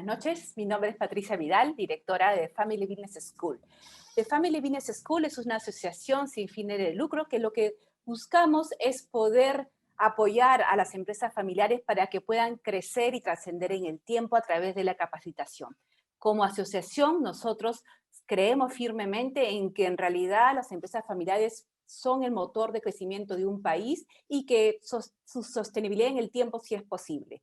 Buenas noches, mi nombre es Patricia Vidal, directora de Family Business School. The Family Business School es una asociación sin fines de lucro que lo que buscamos es poder apoyar a las empresas familiares para que puedan crecer y trascender en el tiempo a través de la capacitación. Como asociación, nosotros creemos firmemente en que en realidad las empresas familiares son el motor de crecimiento de un país y que su sostenibilidad en el tiempo sí es posible.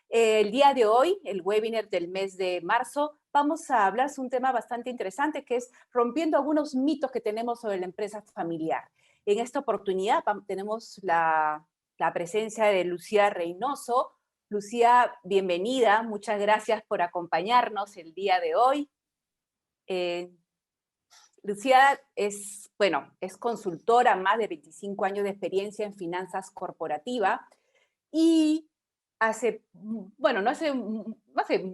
El día de hoy, el webinar del mes de marzo, vamos a hablar de un tema bastante interesante que es rompiendo algunos mitos que tenemos sobre la empresa familiar. En esta oportunidad tenemos la presencia de Lucía Reynoso. Lucía, bienvenida, muchas gracias por acompañarnos el día de hoy. Lucía es consultora, más de 25 años de experiencia en finanzas corporativas y hace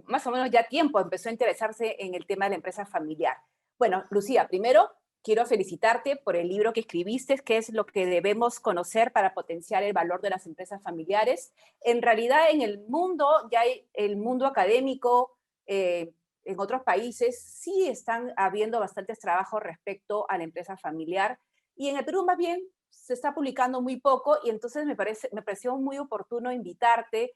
más o menos ya tiempo empezó a interesarse en el tema de la empresa familiar. Bueno, Lucía, primero quiero felicitarte por el libro que escribiste, que es lo que debemos conocer para potenciar el valor de las empresas familiares. En realidad, en el mundo, ya hay el mundo académico, en otros países sí están habiendo bastantes trabajos respecto a la empresa familiar, y en el Perú más bien se está publicando muy poco, y entonces me pareció muy oportuno invitarte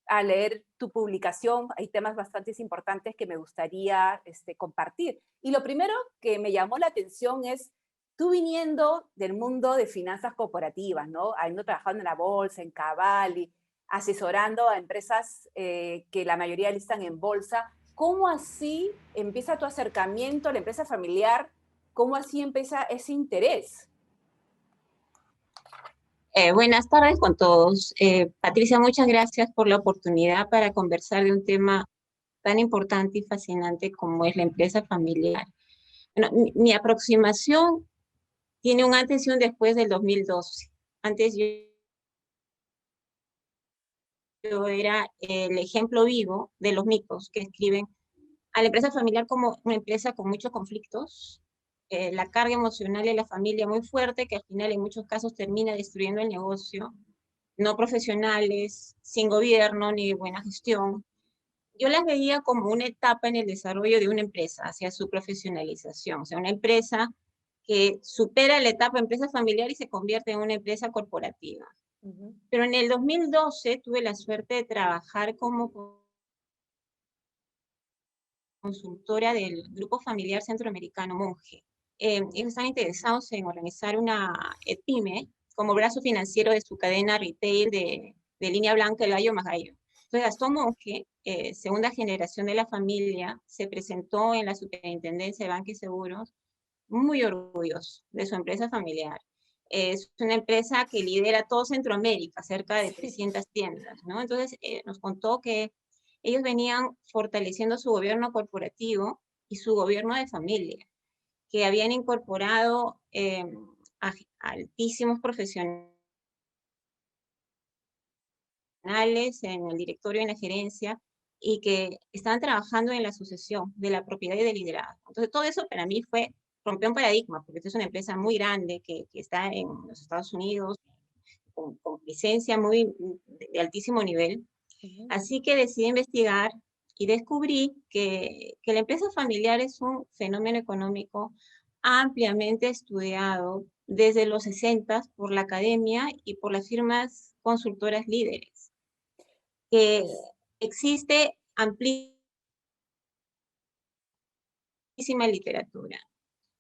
a leer tu publicación. Hay temas bastante importantes que me gustaría compartir. Y lo primero que me llamó la atención es, tú viniendo del mundo de finanzas corporativas, ¿no? Habiendo trabajado en la bolsa, en Cavalli, asesorando a empresas que la mayoría listan en bolsa, ¿cómo así empieza tu acercamiento a la empresa familiar? ¿Cómo así empieza ese interés? Buenas tardes con todos. Patricia, muchas gracias por la oportunidad para conversar de un tema tan importante y fascinante como es la empresa familiar. Bueno, mi aproximación tiene un antes y un después del 2012. Antes yo era el ejemplo vivo de los mitos que escriben a la empresa familiar como una empresa con muchos conflictos, la carga emocional de la familia muy fuerte, que al final en muchos casos termina destruyendo el negocio, no profesionales, sin gobierno ni buena gestión. Yo las veía como una etapa en el desarrollo de una empresa hacia su profesionalización, o sea, una empresa que supera la etapa de empresa familiar y se convierte en una empresa corporativa. Pero en el 2012 tuve la suerte de trabajar como consultora del Grupo Familiar Centroamericano Monge. Ellos están interesados en organizar una pyme como brazo financiero de su cadena retail de línea blanca El Gallo Magallo. Entonces Gastón Monge, segunda generación de la familia, se presentó en la Superintendencia de Banca y Seguros muy orgulloso de su empresa familiar. Es una empresa que lidera todo Centroamérica, cerca de 300 tiendas, ¿no? Entonces nos contó que ellos venían fortaleciendo su gobierno corporativo y su gobierno de familia, que habían incorporado a altísimos profesionales en el directorio y en la gerencia, y que estaban trabajando en la sucesión de la propiedad y del liderazgo. Entonces todo eso para mí rompió un paradigma, porque esta es una empresa muy grande que está en los Estados Unidos, con licencia de altísimo nivel. Así que decidí investigar y descubrí que la empresa familiar es un fenómeno económico ampliamente estudiado desde los 60 por la academia y por las firmas consultoras líderes. Que existe amplísima literatura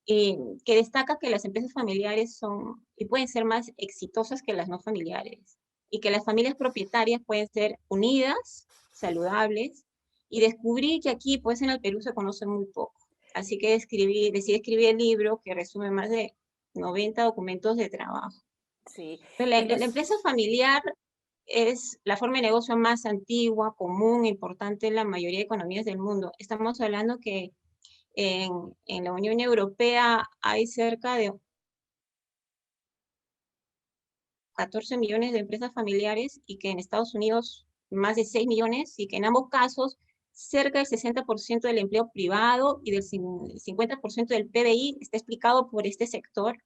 que destaca que las empresas familiares son y pueden ser más exitosas que las no familiares, y que las familias propietarias pueden ser unidas, saludables, y descubrí que aquí, pues en el Perú, se conoce muy poco. Así que decidí escribir el libro que resume más de 90 documentos de trabajo. Sí. La empresa familiar es la forma de negocio más antigua, común e importante en la mayoría de economías del mundo. Estamos hablando que en la Unión Europea hay cerca de 14 millones de empresas familiares, y que en Estados Unidos más de 6 millones, y que en ambos casos cerca del 60% del empleo privado y del 50% del PBI está explicado por este sector,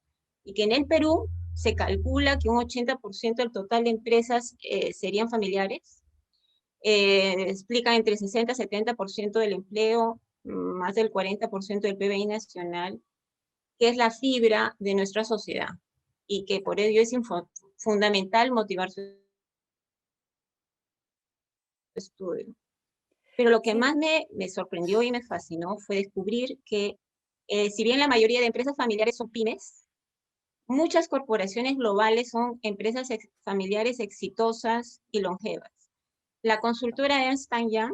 y que en el Perú se calcula que un 80% del total de empresas serían familiares. explica entre 60 y 70% del empleo, más del 40% del PBI nacional, que es la fibra de nuestra sociedad y que por ello es fundamental motivar su estudio. Pero lo que Sí, más me sorprendió y me fascinó fue descubrir que, si bien la mayoría de empresas familiares son pymes, muchas corporaciones globales son empresas familiares exitosas y longevas. La consultora Ernst Young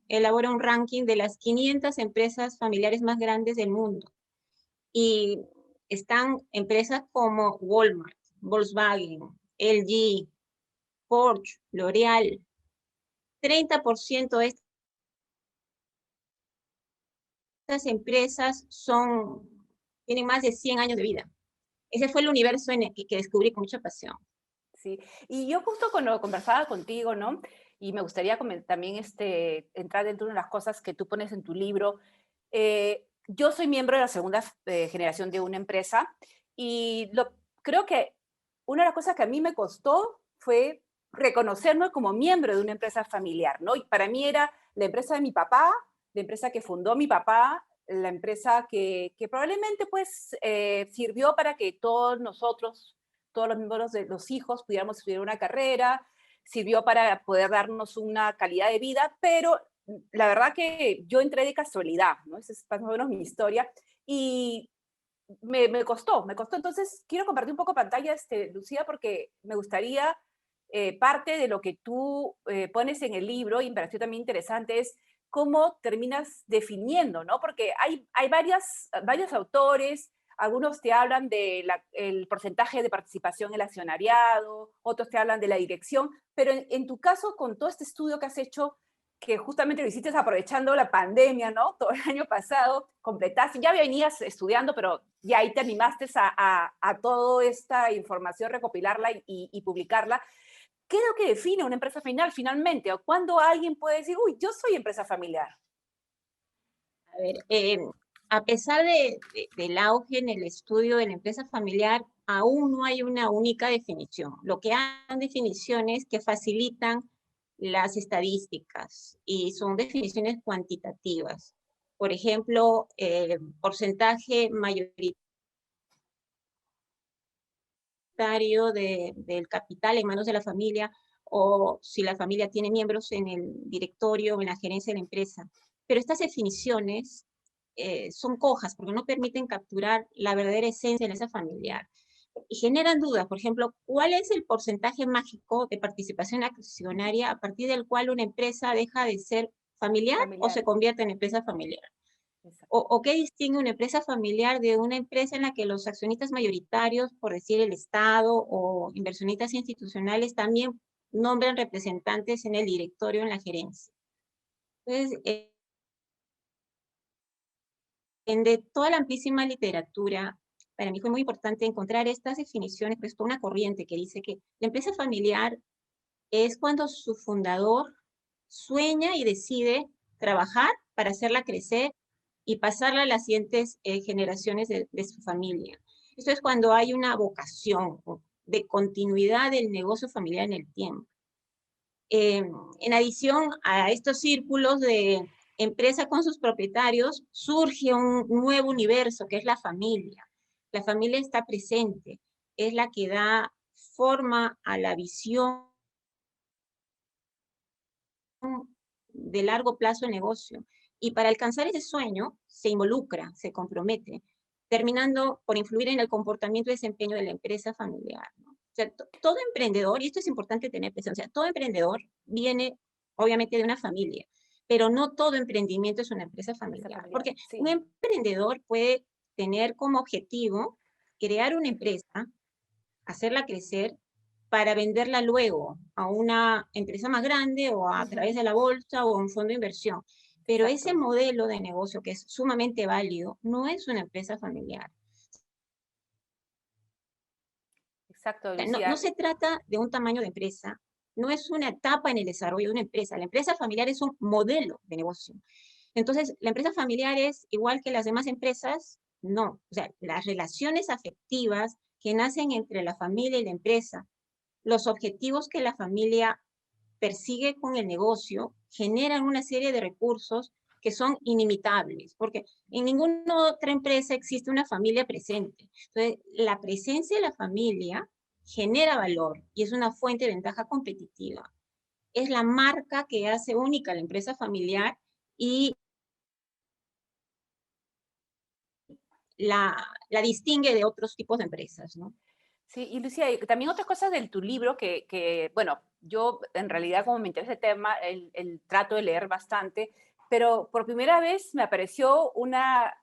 elabora un ranking de las 500 empresas familiares más grandes del mundo. Y están empresas como Walmart, Volkswagen, LG, Porsche, L'Oreal. 30% de estas empresas tienen más de 100 años de vida. Ese fue el universo en el que descubrí con mucha pasión. sí. Y yo justo cuando conversaba contigo, ¿no? Y me gustaría también entrar dentro de las cosas que tú pones en tu libro. Yo soy miembro de la segunda generación de una empresa y creo que una de las cosas que a mí me costó fue reconocerme como miembro de una empresa familiar, ¿no? Y para mí era la empresa de mi papá, la empresa que fundó mi papá, la empresa que probablemente pues sirvió para que todos nosotros, todos los miembros de los hijos, pudiéramos estudiar una carrera, sirvió para poder darnos una calidad de vida, pero la verdad que yo entré de casualidad, ¿no? Esa es más o menos mi historia. Y me costó. Entonces, quiero compartir un poco pantalla, Lucía, porque me gustaría, parte de lo que tú pones en el libro, y me pareció también interesante, es cómo terminas definiendo, ¿no? Porque hay varios autores, algunos te hablan del porcentaje de participación en el accionariado, otros te hablan de la dirección, pero en tu caso, con todo este estudio que has hecho, que justamente lo hiciste aprovechando la pandemia, ¿no? Todo el año pasado, completaste, ya venías estudiando, pero ya ahí te animaste a toda esta información, recopilarla y publicarla. ¿Qué es lo que define una empresa final finalmente? ¿O cuándo alguien puede decir, uy, yo soy empresa familiar? A ver, a pesar del auge en el estudio de la empresa familiar, aún no hay una única definición. Lo que hay son definiciones que facilitan las estadísticas y son definiciones cuantitativas. Por ejemplo, porcentaje mayoritario del capital en manos de la familia, o si la familia tiene miembros en el directorio o en la gerencia de la empresa. Pero estas definiciones son cojas porque no permiten capturar la verdadera esencia de esa familiar. Y generan dudas, por ejemplo, ¿cuál es el porcentaje mágico de participación accionaria a partir del cual una empresa deja de ser familiar o se convierte en empresa familiar? ¿O qué distingue una empresa familiar de una empresa en la que los accionistas mayoritarios, por decir el Estado o inversionistas institucionales, también nombran representantes en el directorio, en la gerencia? Entonces, de toda la amplísima literatura, para mí fue muy importante encontrar estas definiciones, pues toda una corriente que dice que la empresa familiar es cuando su fundador sueña y decide trabajar para hacerla crecer y pasarla a las siguientes generaciones de su familia. Esto es cuando hay una vocación de continuidad del negocio familiar en el tiempo. En adición a estos círculos de empresa con sus propietarios, surge un nuevo universo que es la familia. La familia está presente, es la que da forma a la visión de largo plazo del negocio. Y para alcanzar ese sueño, se involucra, se compromete, terminando por influir en el comportamiento y desempeño de la empresa familiar, ¿no? O sea, todo emprendedor, y esto es importante tener presente, o sea, todo emprendedor viene obviamente de una familia, pero no todo emprendimiento es una empresa familiar, porque sí. un emprendedor puede tener como objetivo crear una empresa, hacerla crecer para venderla luego a una empresa más grande o a través de la bolsa o un fondo de inversión. Pero Exacto. ese modelo de negocio que es sumamente válido no es una empresa familiar. Exacto, O sea, Lucía. no se trata de un tamaño de empresa, no es una etapa en el desarrollo de una empresa. La empresa familiar es un modelo de negocio. Entonces, la empresa familiar es igual que las demás empresas, no. O sea, las relaciones afectivas que nacen entre la familia y la empresa, los objetivos que la familia persigue con el negocio generan una serie de recursos que son inimitables, porque en ninguna otra empresa existe una familia presente. Entonces, la presencia de la familia genera valor y es una fuente de ventaja competitiva. Es la marca que hace única a la empresa familiar y la distingue de otros tipos de empresas, ¿no? Sí, y Lucía, y también otras cosas de tu libro bueno, yo en realidad como me interesa el tema, trato de leer bastante, pero por primera vez me apareció una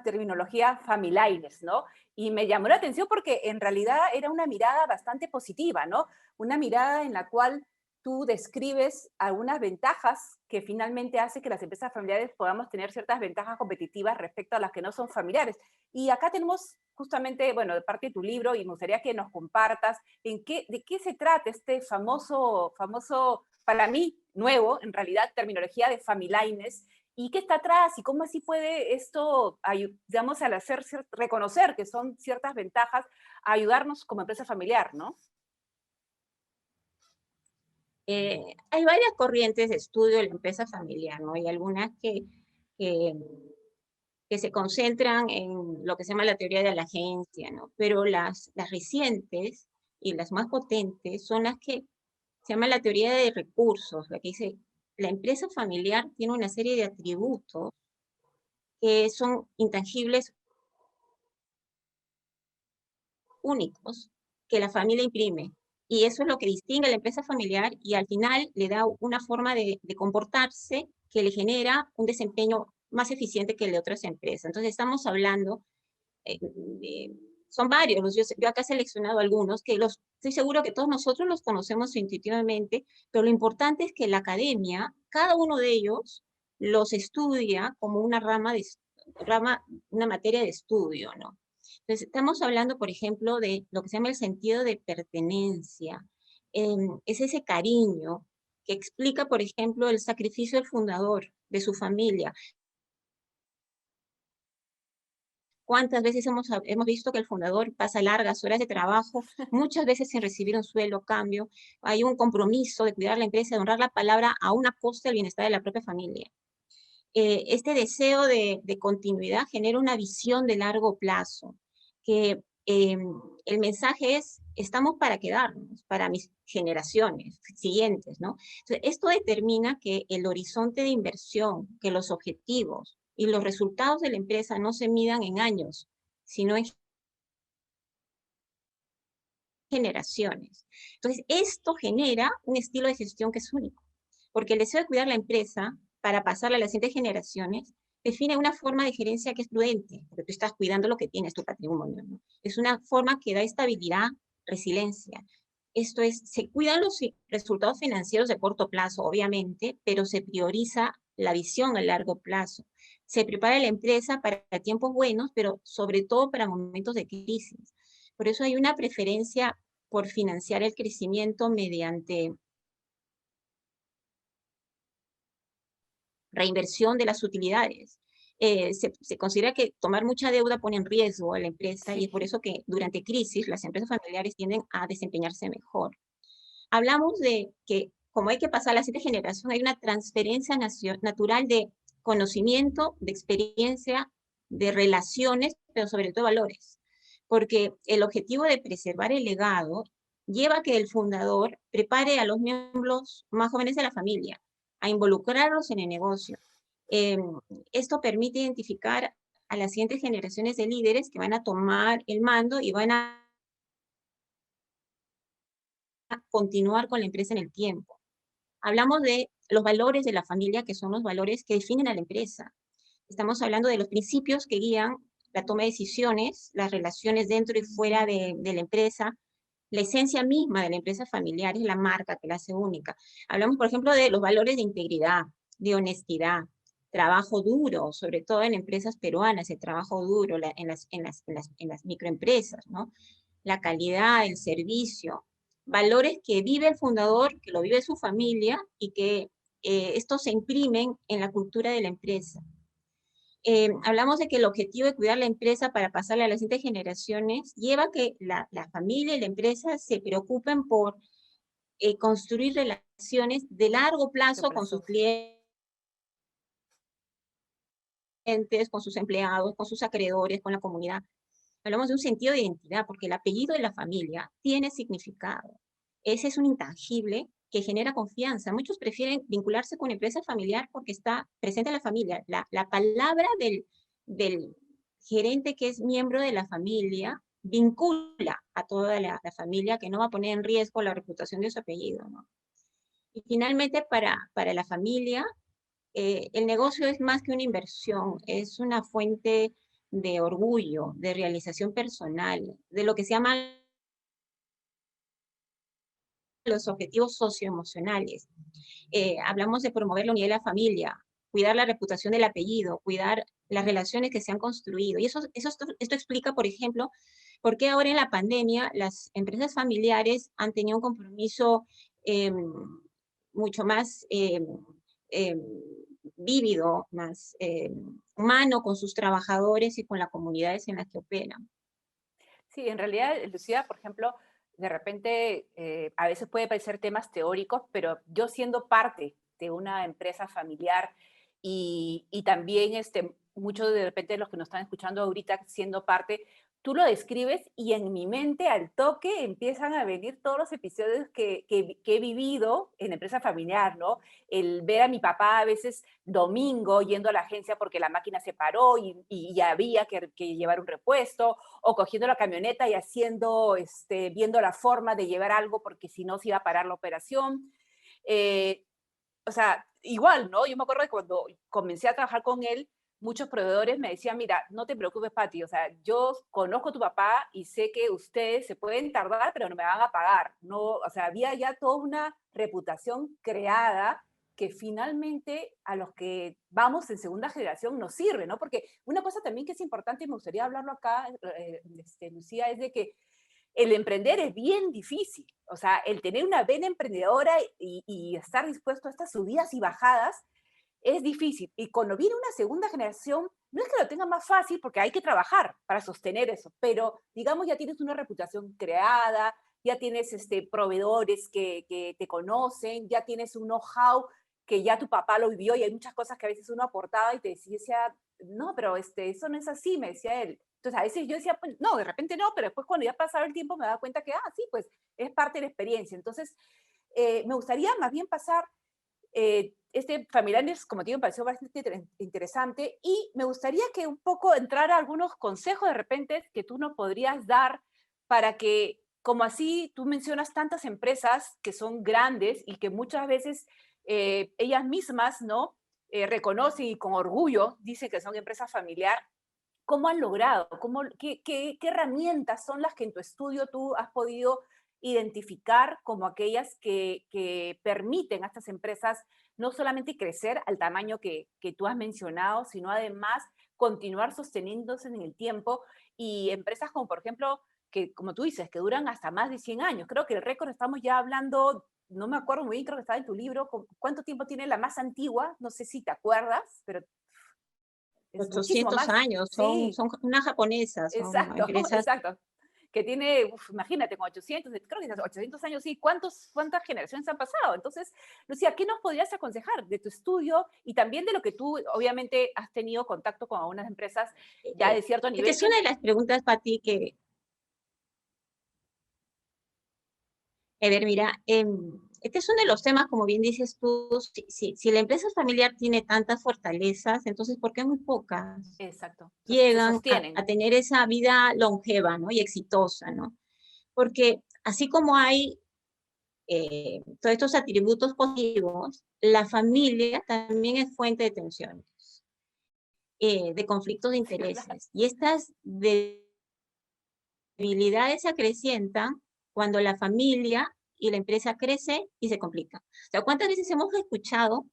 terminología familiares, ¿no? Y me llamó la atención porque en realidad era una mirada bastante positiva, ¿no? Una mirada en la cual tú describes algunas ventajas que finalmente hace que las empresas familiares podamos tener ciertas ventajas competitivas respecto a las que no son familiares. Y acá tenemos justamente, bueno, de parte de tu libro, y me gustaría que nos compartas de qué se trata este famoso, para mí, nuevo, en realidad, terminología de familines, y qué está atrás, y cómo así puede esto, digamos, al reconocer que son ciertas ventajas, ayudarnos como empresa familiar, ¿no? Hay varias corrientes de estudio de la empresa familiar, ¿no? Hay algunas que, que se concentran en lo que se llama la teoría de la agencia, ¿no? Pero las recientes y las más potentes son las que se llama la teoría de recursos, la que dice, la empresa familiar tiene una serie de atributos que son intangibles, únicos, que la familia imprime. Y eso es lo que distingue a la empresa familiar y al final le da una forma de comportarse que le genera un desempeño más eficiente que el de otras empresas. Entonces estamos hablando, eh, son varios, yo acá he seleccionado algunos, estoy seguro que todos nosotros los conocemos intuitivamente, pero lo importante es que la academia, cada uno de ellos, los estudia como una materia de estudio, ¿no? Entonces, estamos hablando, por ejemplo, de lo que se llama el sentido de pertenencia. Es ese cariño que explica, por ejemplo, el sacrificio del fundador, de su familia. ¿Cuántas veces hemos visto que el fundador pasa largas horas de trabajo, muchas veces sin recibir un sueldo cambio? Hay un compromiso de cuidar la empresa, de honrar la palabra a una costa del bienestar de la propia familia. Este deseo de continuidad genera una visión de largo plazo, que el mensaje es, estamos para quedarnos, para mis generaciones siguientes, ¿no? Entonces, esto determina que el horizonte de inversión, que los objetivos y los resultados de la empresa no se midan en años, sino en generaciones. Entonces, esto genera un estilo de gestión que es único, porque el deseo de cuidar la empresa para pasarla a las siguientes generaciones define una forma de gerencia que es prudente, porque tú estás cuidando lo que tienes, tu patrimonio, ¿no? Es una forma que da estabilidad, resiliencia. Esto es, se cuidan los resultados financieros de corto plazo, obviamente, pero se prioriza la visión a largo plazo. Se prepara la empresa para tiempos buenos, pero sobre todo para momentos de crisis. Por eso hay una preferencia por financiar el crecimiento mediante reinversión de las utilidades. Se considera que tomar mucha deuda pone en riesgo a la empresa y es por Sí. eso que durante crisis las empresas familiares tienden a desempeñarse mejor. Hablamos de que como hay que pasar a la siguiente generación, hay una transferencia natural de conocimiento, de experiencia, de relaciones, pero sobre todo valores. Porque el objetivo de preservar el legado lleva a que el fundador prepare a los miembros más jóvenes de la familia, a involucrarlos en el negocio. Eh, Esto permite identificar a las siguientes generaciones de líderes que van a tomar el mando y van a continuar con la empresa en el tiempo. Hablamos de los valores de la familia, que son los valores que definen a la empresa. Estamos hablando de los principios que guían la toma de decisiones, las relaciones dentro y fuera de la empresa, la esencia misma de la empresa familiar es la marca que la hace única. Hablamos, por ejemplo, de los valores de integridad, de honestidad, trabajo duro, sobre todo en empresas peruanas, el trabajo duro en las microempresas, ¿no? La calidad, el servicio, valores que vive el fundador, que lo vive su familia y que estos se imprimen en la cultura de la empresa. Hablamos de que el objetivo de cuidar la empresa para pasarle a las siguientes generaciones lleva a que la familia y la empresa se preocupen por construir relaciones de largo plazo con sus clientes, con sus empleados, con sus acreedores, con la comunidad. Hablamos de un sentido de identidad, porque el apellido de la familia tiene significado. Ese es un intangible que genera confianza. Muchos prefieren vincularse con una empresa familiar porque está presente en la familia. La palabra del gerente que es miembro de la familia vincula a toda la familia, que no va a poner en riesgo la reputación de su apellido, ¿no? Y finalmente, para la familia, el negocio es más que una inversión, es una fuente de orgullo, de realización personal, de lo que se llaman los objetivos socioemocionales. Hablamos de promover la unidad de la familia, cuidar la reputación del apellido, cuidar las relaciones que se han construido. Y esto explica, por ejemplo, por qué ahora en la pandemia las empresas familiares han tenido un compromiso mucho más vívido, más humano con sus trabajadores y con las comunidades en las que operan. Sí, en realidad, Lucía, por ejemplo, de repente a veces puede parecer temas teóricos, pero yo siendo parte de una empresa familiar y también muchos de repente de los que nos están escuchando ahorita siendo parte, tú lo describes y en mi mente al toque empiezan a venir todos los episodios que he vivido en empresa familiar, ¿no? El ver a mi papá a veces domingo yendo a la agencia porque la máquina se paró y había que llevar un repuesto, o cogiendo la camioneta y haciendo, viendo la forma de llevar algo porque si no se iba a parar la operación. Eh, o sea, igual, ¿no? Yo me acuerdo de cuando comencé a trabajar con él, muchos proveedores me decían, mira, no te preocupes, Pati, o sea, yo conozco a tu papá y sé que ustedes se pueden tardar, pero no me van a pagar. No, o sea, había ya toda una reputación creada que finalmente a los que vamos en segunda generación nos sirve, ¿no? Porque una cosa también que es importante y me gustaría hablarlo acá, Lucía, es de que el emprender es bien difícil. O sea, el tener una vena emprendedora y estar dispuesto a estas subidas y bajadas es difícil. Y cuando viene una segunda generación, no es que lo tenga más fácil porque hay que trabajar para sostener eso, pero digamos ya tienes una reputación creada, ya tienes proveedores que te conocen, ya tienes un know-how que ya tu papá lo vivió y hay muchas cosas que a veces uno aportaba y te decía, no, pero eso no es así, me decía él. Entonces a veces yo decía, pues, no, de repente no, pero después cuando ya pasaba el tiempo me daba cuenta que, sí, pues es parte de la experiencia. Entonces, me gustaría más bien pasar, este Familanes, como te digo, me pareció bastante interesante y me gustaría que un poco entrara algunos consejos de repente que tú nos podrías dar para que, como así tú mencionas tantas empresas que son grandes y que muchas veces ellas mismas, ¿no? Reconocen y con orgullo dicen que son empresas familiar. ¿Cómo han logrado? ¿Qué herramientas son las que en tu estudio tú has podido identificar como aquellas que permiten a estas empresas no solamente crecer al tamaño que tú has mencionado, sino además continuar sosteniéndose en el tiempo y empresas como por ejemplo, que como tú dices, que duran hasta más de 100 años? Creo que el récord estamos ya hablando, no me acuerdo muy bien, creo que estaba en tu libro, ¿cuánto tiempo tiene la más antigua? No sé si te acuerdas, pero es muchísimo 800 más. años, Sí, son unas japonesas, son exacto, empresas. exacto. Que tiene, imagínate, con 800, creo que 800 años, sí, ¿cuántas generaciones han pasado? Entonces, Lucía, ¿qué nos podrías aconsejar de tu estudio y también de lo que tú, obviamente, has tenido contacto con algunas empresas ya de cierto Esta nivel es que... una de las preguntas, Pati, que, a ver, mira, este es uno de los temas, como bien dices tú, si la empresa familiar tiene tantas fortalezas, entonces, ¿por qué muy pocas Exacto, se llegan sostienen. a tener esa vida longeva, ¿no? Y exitosa, ¿no? Porque así como hay todos estos atributos positivos, la familia también es fuente de tensiones, de conflictos de Sí, ¿verdad? intereses. Y estas debilidades se acrecientan cuando la familia y la empresa crece y se complica. O sea, ¿cuántas veces hemos escuchado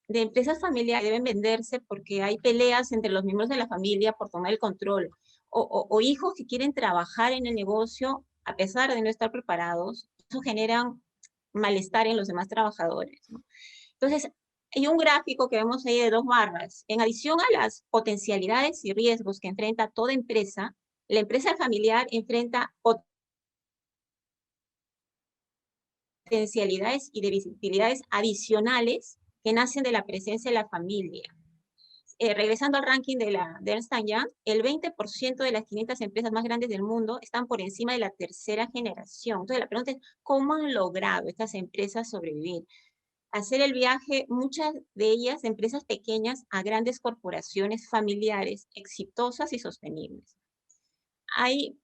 de empresas familiares que deben venderse porque hay peleas entre los miembros de la familia por tomar el control? O hijos que quieren trabajar en el negocio a pesar de no estar preparados. Eso genera malestar en los demás trabajadores, ¿no? Entonces, hay un gráfico que vemos ahí de 2 barras. En adición a las potencialidades y riesgos que enfrenta toda empresa, la empresa familiar enfrenta potencialidades y de visibilidades adicionales que nacen de la presencia de la familia. Regresando al ranking de Ernst Young, el 20% de las 500 empresas más grandes del mundo están por encima de la tercera generación. Entonces la pregunta es, ¿cómo han logrado estas empresas sobrevivir? Hacer el viaje, muchas de ellas empresas pequeñas a grandes corporaciones familiares, exitosas y sostenibles. Hay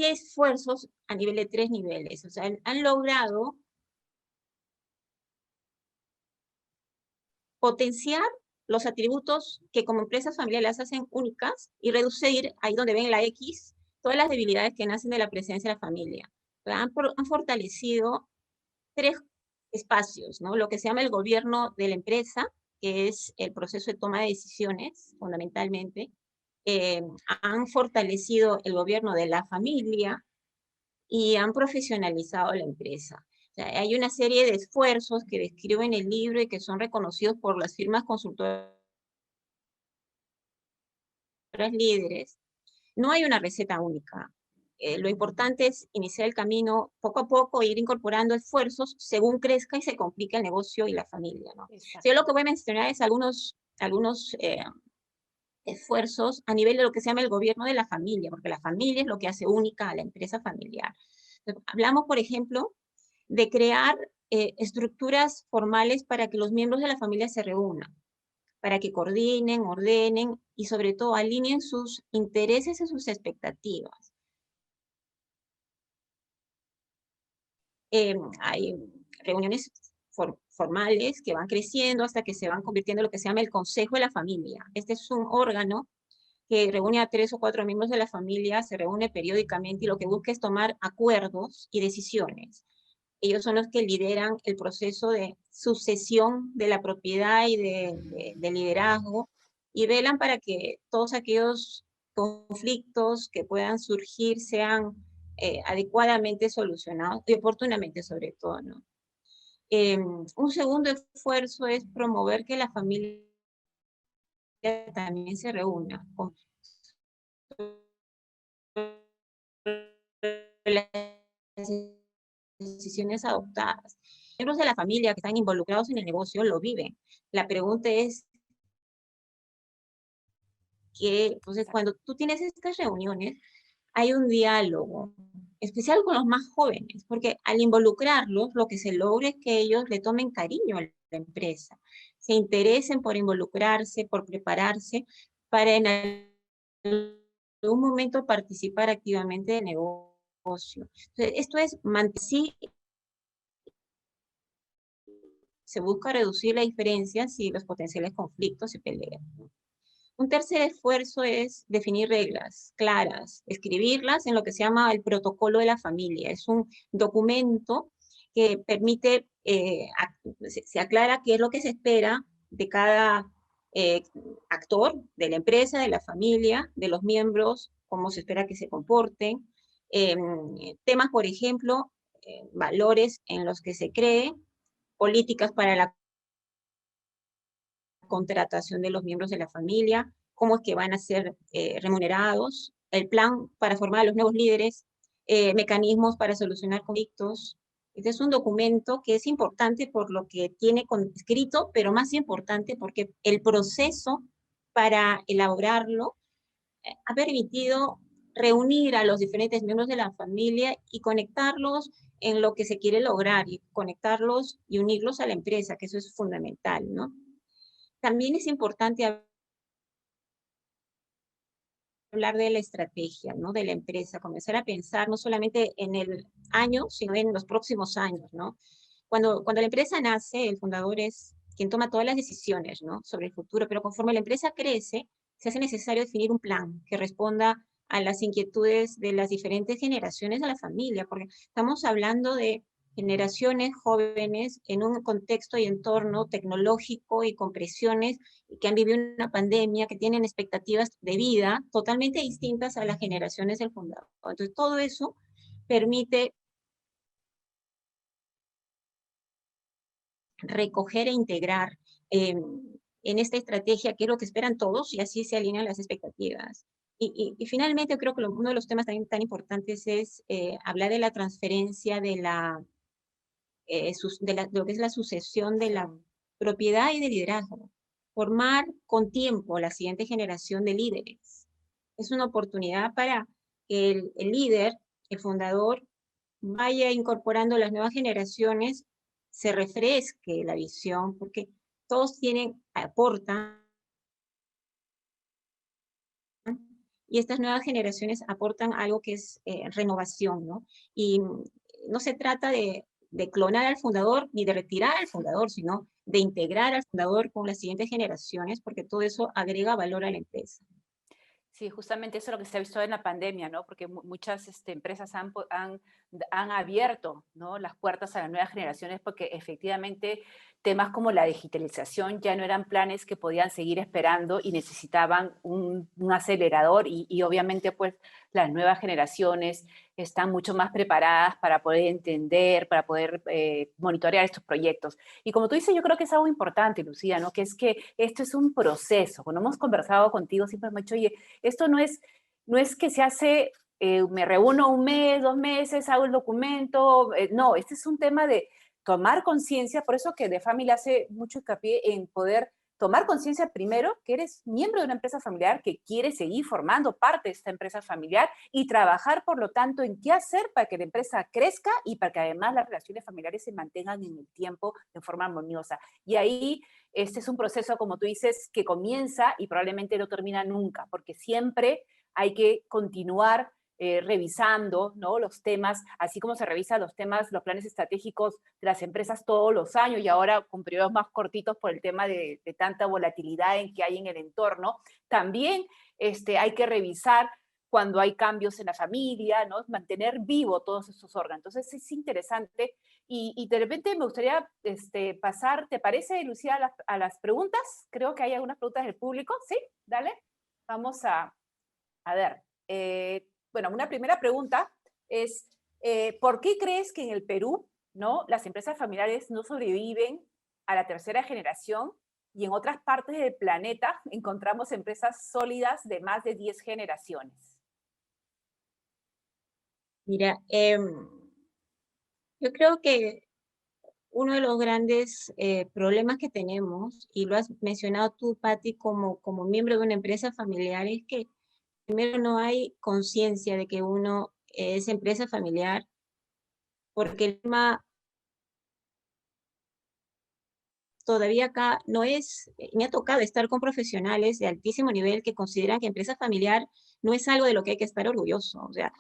esfuerzos a nivel de 3 niveles, o sea, han logrado potenciar los atributos que como empresas familiares las hacen únicas y reducir, ahí donde ven la X, todas las debilidades que nacen de la presencia de la familia. Han fortalecido 3 espacios, ¿no? Lo que se llama el gobierno de la empresa, que es el proceso de toma de decisiones, fundamentalmente. Han fortalecido el gobierno de la familia y han profesionalizado la empresa. O sea, hay una serie de esfuerzos que describo en el libro y que son reconocidos por las firmas consultoras líderes. No hay una receta única. Lo importante es iniciar el camino poco a poco, ir incorporando esfuerzos según crezca y se complica el negocio y la familia, ¿no? Yo lo que voy a mencionar es algunos esfuerzos a nivel de lo que se llama el gobierno de la familia, porque la familia es lo que hace única a la empresa familiar. Entonces, hablamos, por ejemplo, de crear estructuras formales para que los miembros de la familia se reúnan, para que coordinen, ordenen y sobre todo alineen sus intereses y sus expectativas. Hay reuniones formales que van creciendo hasta que se van convirtiendo en lo que se llama el Consejo de la Familia. Este es un órgano que reúne a 3 o 4 miembros de la familia, se reúne periódicamente y lo que busca es tomar acuerdos y decisiones. Ellos son los que lideran el proceso de sucesión de la propiedad y de liderazgo y velan para que todos aquellos conflictos que puedan surgir sean adecuadamente solucionados y oportunamente sobre todo, ¿no? Un segundo esfuerzo es promover que la familia también se reúna con las decisiones adoptadas. Miembros de la familia que están involucrados en el negocio lo viven. La pregunta es que, entonces, cuando tú tienes estas reuniones, hay un diálogo, especial con los más jóvenes, porque al involucrarlos, lo que se logra es que ellos le tomen cariño a la empresa, se interesen por involucrarse, por prepararse, para en algún momento participar activamente del negocio. Entonces, esto es mantener, se busca reducir las diferencias y los potenciales conflictos y peleas, ¿no? Un tercer esfuerzo es definir reglas claras, escribirlas en lo que se llama el protocolo de la familia. Es un documento que permite, se aclara qué es lo que se espera de cada actor, de la empresa, de la familia, de los miembros, cómo se espera que se comporten. Temas, por ejemplo, valores en los que se cree, políticas para la contratación de los miembros de la familia, cómo es que van a ser remunerados, el plan para formar a los nuevos líderes, mecanismos para solucionar conflictos. Este es un documento que es importante por lo que tiene escrito, pero más importante porque el proceso para elaborarlo ha permitido reunir a los diferentes miembros de la familia y conectarlos en lo que se quiere lograr y conectarlos y unirlos a la empresa, que eso es fundamental, ¿no? También es importante hablar de la estrategia, ¿no? De la empresa, comenzar a pensar no solamente en el año, sino en los próximos años, ¿no? Cuando la empresa nace, el fundador es quien toma todas las decisiones, ¿no? Sobre el futuro, pero conforme la empresa crece, se hace necesario definir un plan que responda a las inquietudes de las diferentes generaciones de la familia, porque estamos hablando de generaciones jóvenes en un contexto y entorno tecnológico y con presiones que han vivido una pandemia, que tienen expectativas de vida totalmente distintas a las generaciones del fundador. Entonces, todo eso permite recoger e integrar en esta estrategia qué es lo que esperan todos y así se alinean las expectativas. Y finalmente, creo que uno de los temas también tan importantes es hablar de la transferencia de la de lo que es la sucesión de la Sí. propiedad y de liderazgo. Formar con tiempo la siguiente generación de líderes. Es una oportunidad para que el líder, el fundador, vaya incorporando las nuevas generaciones, se refresque la visión, porque todos aportan, y estas nuevas generaciones aportan algo que es renovación, ¿no? Y no se trata de clonar al fundador ni de retirar al fundador, sino de integrar al fundador con las siguientes generaciones, porque todo eso agrega valor a la empresa. Sí, justamente eso es lo que se ha visto en la pandemia, ¿no? Porque muchas empresas han abierto, ¿no?, las puertas a las nuevas generaciones porque efectivamente temas como la digitalización ya no eran planes que podían seguir esperando y necesitaban un acelerador y obviamente pues las nuevas generaciones están mucho más preparadas para poder entender, para poder monitorear estos proyectos. Y como tú dices, yo creo que es algo importante, Lucía, ¿no? Que es que esto es un proceso. Cuando hemos conversado contigo, siempre hemos dicho, oye, esto no es que se hace, me reúno un mes, 2 meses, hago el documento, no, este es un tema de tomar conciencia, por eso que The Family hace mucho hincapié en poder tomar conciencia primero que eres miembro de una empresa familiar que quiere seguir formando parte de esta empresa familiar y trabajar, por lo tanto, en qué hacer para que la empresa crezca y para que además las relaciones familiares se mantengan en el tiempo de forma armoniosa. Y ahí este es un proceso, como tú dices, que comienza y probablemente no termina nunca, porque siempre hay que continuar revisando, ¿no?, los temas, así como se revisan los temas, los planes estratégicos de las empresas todos los años y ahora con periodos más cortitos por el tema de tanta volatilidad que hay en el entorno. También hay que revisar cuando hay cambios en la familia, ¿no?, mantener vivo todos esos órganos. Entonces es interesante y de repente me gustaría pasar, ¿te parece, Lucía, a las preguntas? Creo que hay algunas preguntas del público, ¿sí? Dale. Vamos a ver. Bueno, una primera pregunta es, ¿por qué crees que en el Perú, ¿no?, las empresas familiares no sobreviven a la tercera generación y en otras partes del planeta encontramos empresas sólidas de más de 10 generaciones? Mira, yo creo que uno de los grandes problemas que tenemos, y lo has mencionado tú, Patti, como miembro de una empresa familiar, es que primero no hay conciencia de que uno es empresa familiar, porque el tema todavía acá no es, me ha tocado estar con profesionales de altísimo nivel que consideran que empresa familiar no es algo de lo que hay que estar orgulloso. O sea,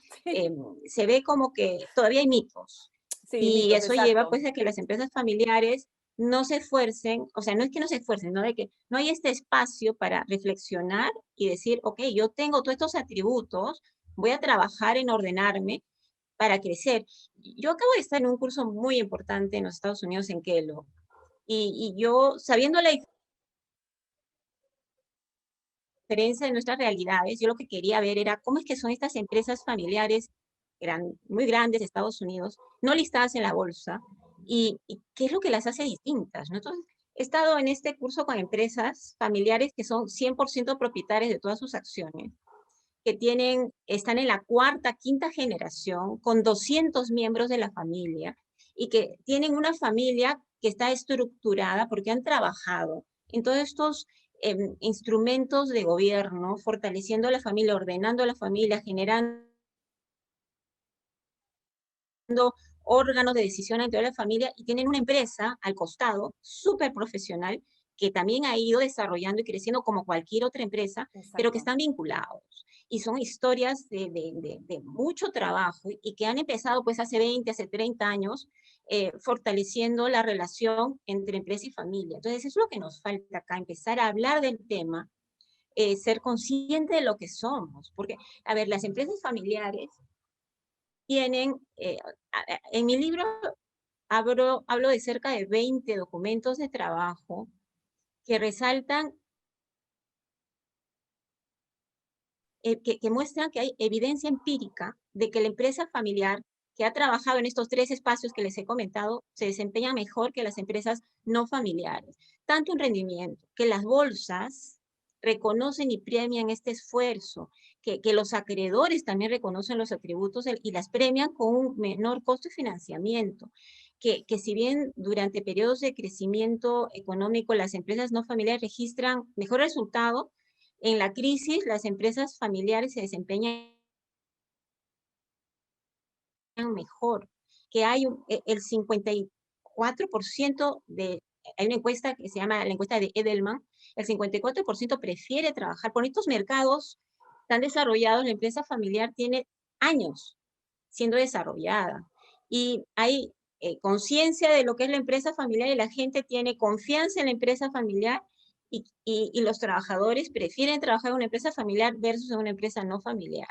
se ve como que todavía hay mitos. Sí, Y mitos, eso lleva exacto. pues a que las empresas familiares no se esfuercen, o sea, no es que no se esfuercen, no de que no hay este espacio para reflexionar y decir, ok, yo tengo todos estos atributos, voy a trabajar en ordenarme para crecer. Yo acabo de estar en un curso muy importante en los Estados Unidos, en Kellogg, y yo, sabiendo la diferencia de nuestras realidades, yo lo que quería ver era cómo es que son estas empresas familiares, eran muy grandes de Estados Unidos, no listadas en la bolsa, y qué es lo que las hace distintas, ¿no? Entonces, he estado en este curso con empresas familiares que son 100% propietarias de todas sus acciones, que están en la cuarta, quinta generación, con 200 miembros de la familia, y que tienen una familia que está estructurada porque han trabajado en todos estos instrumentos de gobierno, fortaleciendo a la familia, ordenando a la familia, generando órganos de decisión dentro de la familia, y tienen una empresa al costado, súper profesional, que también ha ido desarrollando y creciendo como cualquier otra empresa, pero que Exacto. están vinculados. Y son historias de mucho trabajo y que han empezado pues hace 20, hace 30 años, fortaleciendo la relación entre empresa y familia. Entonces, eso es lo que nos falta acá, empezar a hablar del tema, ser consciente de lo que somos. Porque, a ver, las empresas familiares tienen, en mi libro hablo de cerca de 20 documentos de trabajo que resaltan, que muestran que hay evidencia empírica de que la empresa familiar que ha trabajado en estos 3 espacios que les he comentado se desempeña mejor que las empresas no familiares, tanto en rendimiento, que las bolsas reconocen y premian este esfuerzo, que los acreedores también reconocen los atributos y las premian con un menor costo de financiamiento, que si bien durante periodos de crecimiento económico las empresas no familiares registran mejor resultado, en la crisis las empresas familiares se desempeñan mejor, que hay el 54% de, hay una encuesta que se llama la encuesta de Edelman, el 54% prefiere trabajar. Por estos mercados tan desarrollados, la empresa familiar tiene años siendo desarrollada. Y hay conciencia de lo que es la empresa familiar y la gente tiene confianza en la empresa familiar y los trabajadores prefieren trabajar en una empresa familiar versus en una empresa no familiar.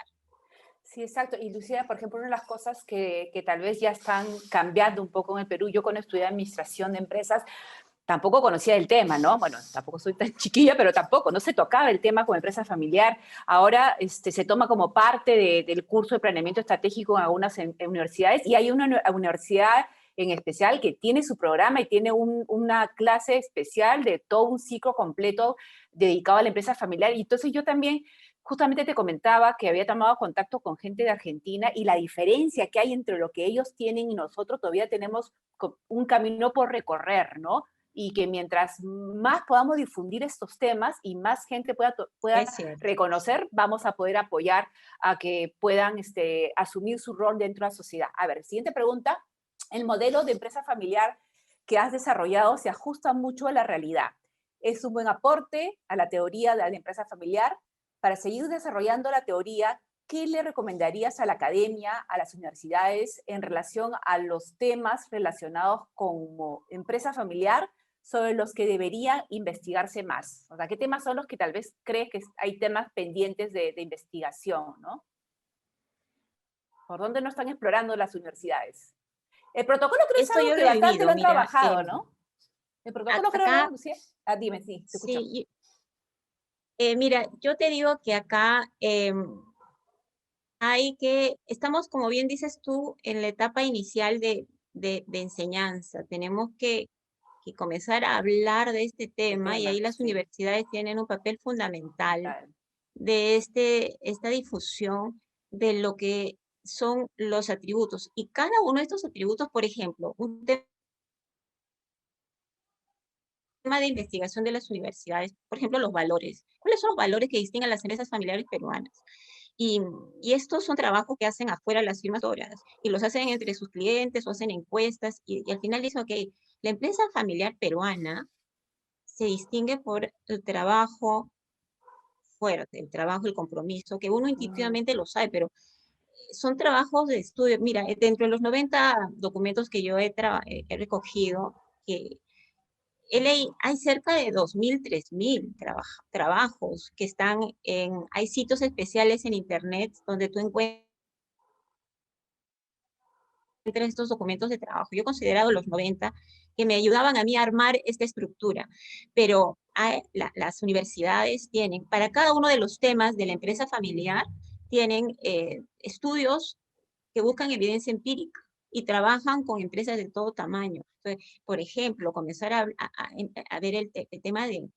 Sí, exacto. Y Lucía, por ejemplo, una de las cosas que tal vez ya están cambiando un poco en el Perú, yo cuando estudié administración de empresas, tampoco conocía el tema, ¿no? Bueno, tampoco soy tan chiquilla, pero tampoco, no se tocaba el tema con empresa familiar. Ahora se toma como parte del curso de planeamiento estratégico en algunas universidades y hay una universidad en especial que tiene su programa y tiene una clase especial de todo un ciclo completo dedicado a la empresa familiar. Y entonces yo también justamente te comentaba que había tomado contacto con gente de Argentina y la diferencia que hay entre lo que ellos tienen y nosotros todavía tenemos un camino por recorrer, ¿no? Y que mientras más podamos difundir estos temas y más gente pueda reconocer, vamos a poder apoyar a que puedan asumir su rol dentro de la sociedad. A ver, siguiente pregunta. El modelo de empresa familiar que has desarrollado se ajusta mucho a la realidad. Es un buen aporte a la teoría de la empresa familiar. Para seguir desarrollando la teoría, ¿qué le recomendarías a la academia, a las universidades en relación a los temas relacionados con empresa familiar sobre los que debería investigarse más? O sea, ¿qué temas son los que tal vez crees que hay temas pendientes de investigación, ¿no? ¿Por dónde no están explorando las universidades? El protocolo creo que es Esto algo yo que lo he bastante vivido, lo han mira, trabajado, ¿no? El protocolo creo, ¿no, acá, Lucía? Ah, dime, sí, te escucho. sí, mira, yo te digo que acá estamos, como bien dices tú, en la etapa inicial de enseñanza. Tenemos que comenzar a hablar de este El tema y tema, ahí las sí. universidades tienen un papel fundamental Claro. de esta difusión de lo que son los atributos. Y cada uno de estos atributos, por ejemplo, un tema de investigación de las universidades, por ejemplo, los valores. ¿Cuáles son los valores que distinguen a las empresas familiares peruanas? Y, y estos son trabajos que hacen afuera las firmas horas y los hacen entre sus clientes o hacen encuestas y al final dicen, ok, la empresa familiar peruana se distingue por el trabajo fuerte, el trabajo, el compromiso, que uno intuitivamente lo sabe, pero son trabajos de estudio. Mira, dentro de los 90 documentos que yo he recogido, que hay cerca de 2.000, 3.000 trabajos que están hay sitios especiales en Internet donde tú encuentras estos documentos de trabajo. Yo he considerado los 90 que me ayudaban a mí a armar esta estructura, pero las universidades tienen, para cada uno de los temas de la empresa familiar, tienen estudios que buscan evidencia empírica y trabajan con empresas de todo tamaño. Entonces, por ejemplo, comenzar a ver el tema de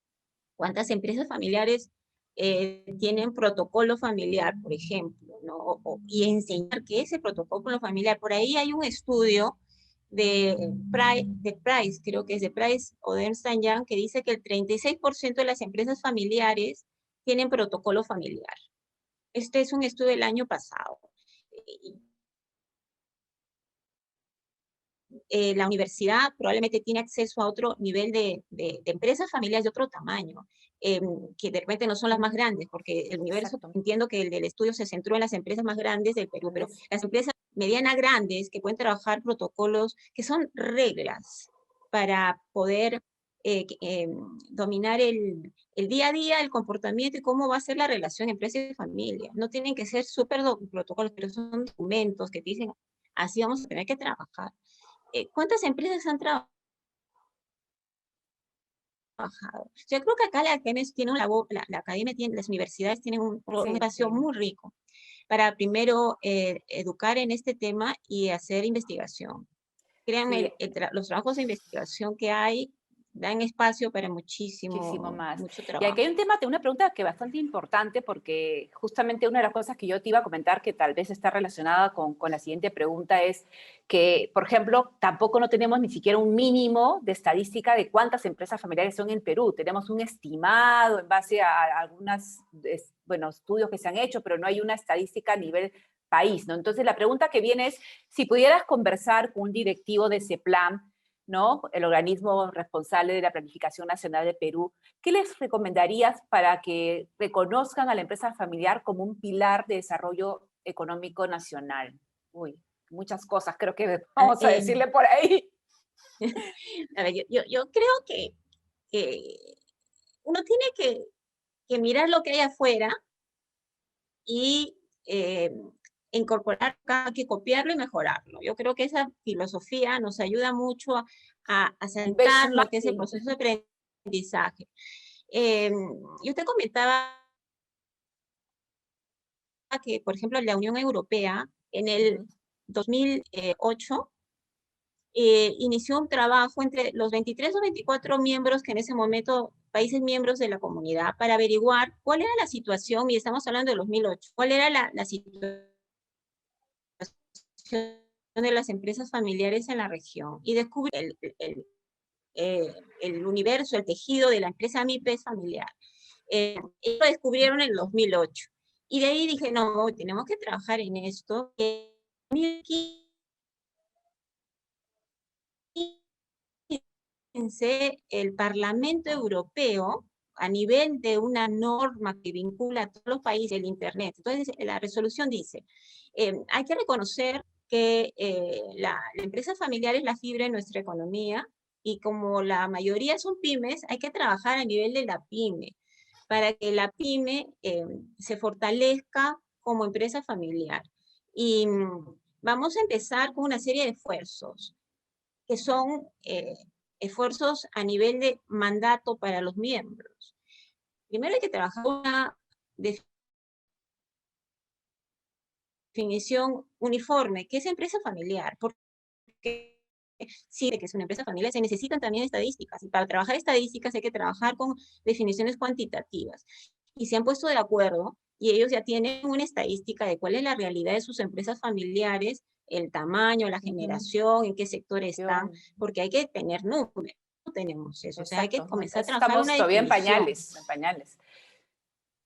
cuántas empresas familiares tienen protocolo familiar, por ejemplo, ¿no? Y enseñar qué es el protocolo familiar. Por ahí hay un estudio de Price, creo que es de Price o de Ernst Young, que dice que el 36% de las empresas familiares tienen protocolo familiar. Este es un estudio del año pasado. La universidad probablemente tiene acceso a otro nivel de empresas familiares de otro tamaño, que de repente no son las más grandes, porque el universo, Exacto. entiendo que el del estudio se centró en las empresas más grandes del Perú, pero las empresas medianas grandes que pueden trabajar protocolos, que son reglas para poder dominar el día a día, el comportamiento y cómo va a ser la relación empresa y familia. No tienen que ser súper protocolos, pero son documentos que te dicen, así vamos a tener que trabajar. ¿Cuántas empresas han trabajado? Yo creo que acá la academia tiene la academia tiene, las universidades tienen un espacio muy rico para primero educar en este tema y hacer investigación. Créanme, Sí. los trabajos de investigación que hay dan espacio para Muchísimo más. mucho Y aquí hay trabajo. un tema, una pregunta que es bastante importante, porque justamente una de las cosas que yo te iba a comentar, que tal vez está relacionada con la siguiente pregunta, es que, por ejemplo, tampoco no tenemos ni siquiera un mínimo de estadística de cuántas empresas familiares son en Perú. Tenemos un estimado en base a algunos bueno, estudios que se han hecho, pero no hay una estadística a nivel país, ¿no? Entonces, la pregunta que viene es, si pudieras conversar con un directivo de CEPLAN, ¿no? El organismo responsable de la Planificación Nacional de Perú, ¿qué les recomendarías para que reconozcan a la empresa familiar como un pilar de desarrollo económico nacional? Uy, muchas cosas creo que Ah, vamos a decirle por ahí. a ver, yo creo que uno tiene que mirar lo que hay afuera y incorporar, hay que copiarlo y mejorarlo. Yo creo que esa filosofía nos ayuda mucho a Un sentar lo que es el benchmarking. proceso de aprendizaje. Eh, yo te comentaba que, por ejemplo, la Unión Europea en el Ujú. 2008 inició un trabajo entre los 23 o 24 miembros que en ese momento, países miembros de la comunidad, para averiguar cuál era la situación, y estamos hablando de 2008, cuál era la situación de las empresas familiares en la región, y descubrir el universo, el tejido de la empresa MIPES familiar. Ellos lo descubrieron en el 2008. Y de ahí dije, no, tenemos que trabajar en esto. El Parlamento Europeo, a nivel de una norma que vincula a todos los países, el Internet. Entonces, la resolución dice, hay que reconocer que la empresa familiar es la fibra de nuestra economía, y como la mayoría son pymes, hay que trabajar a nivel de la pyme, para que la pyme se fortalezca como empresa familiar. Y vamos a empezar con una serie de esfuerzos que son esfuerzos a nivel de mandato para los miembros. Primero hay que trabajar una definición uniforme, ¿qué es empresa familiar? Porque sí, de que es una empresa familiar, se necesitan también estadísticas, y para trabajar estadísticas hay que trabajar con definiciones cuantitativas. Y se han puesto de acuerdo, y ellos ya tienen una estadística de cuál es la realidad de sus empresas familiares, el tamaño, la Ujú. generación, en qué sector están, Yo- porque hay que tener números. No tenemos eso, o sea, hay que Exacto. comenzar a trabajar Estamos una todavía en definición, pañales, en pañales.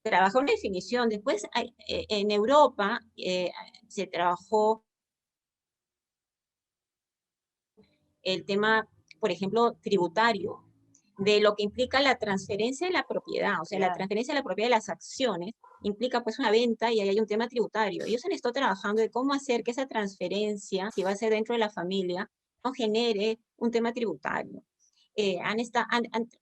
trabajar una definición. Después, en Europa se trabajó el tema, por ejemplo, tributario, de lo que implica la transferencia de la propiedad, o sea, la Claro. transferencia de la propiedad de las acciones implica pues una venta, y ahí hay un tema tributario. Ellos han estado trabajando de cómo hacer que esa transferencia, si va a ser dentro de la familia, no genere un tema tributario.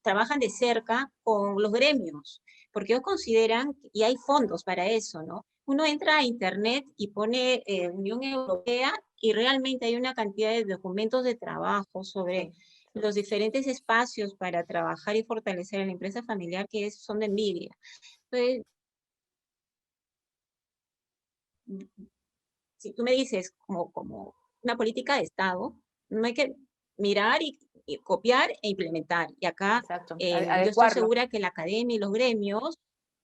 Trabajan de cerca con los gremios, porque ellos consideran, y hay fondos para eso, ¿no? Uno entra a Internet y pone Unión Europea, y realmente hay una cantidad de documentos de trabajo sobre Sí. los diferentes espacios para trabajar y fortalecer a la empresa familiar son de envidia. Entonces, si tú me dices como una política de Estado, no hay que mirar y copiar e implementar. Y acá Exacto. yo estoy Adecuarlo. segura que la academia y los gremios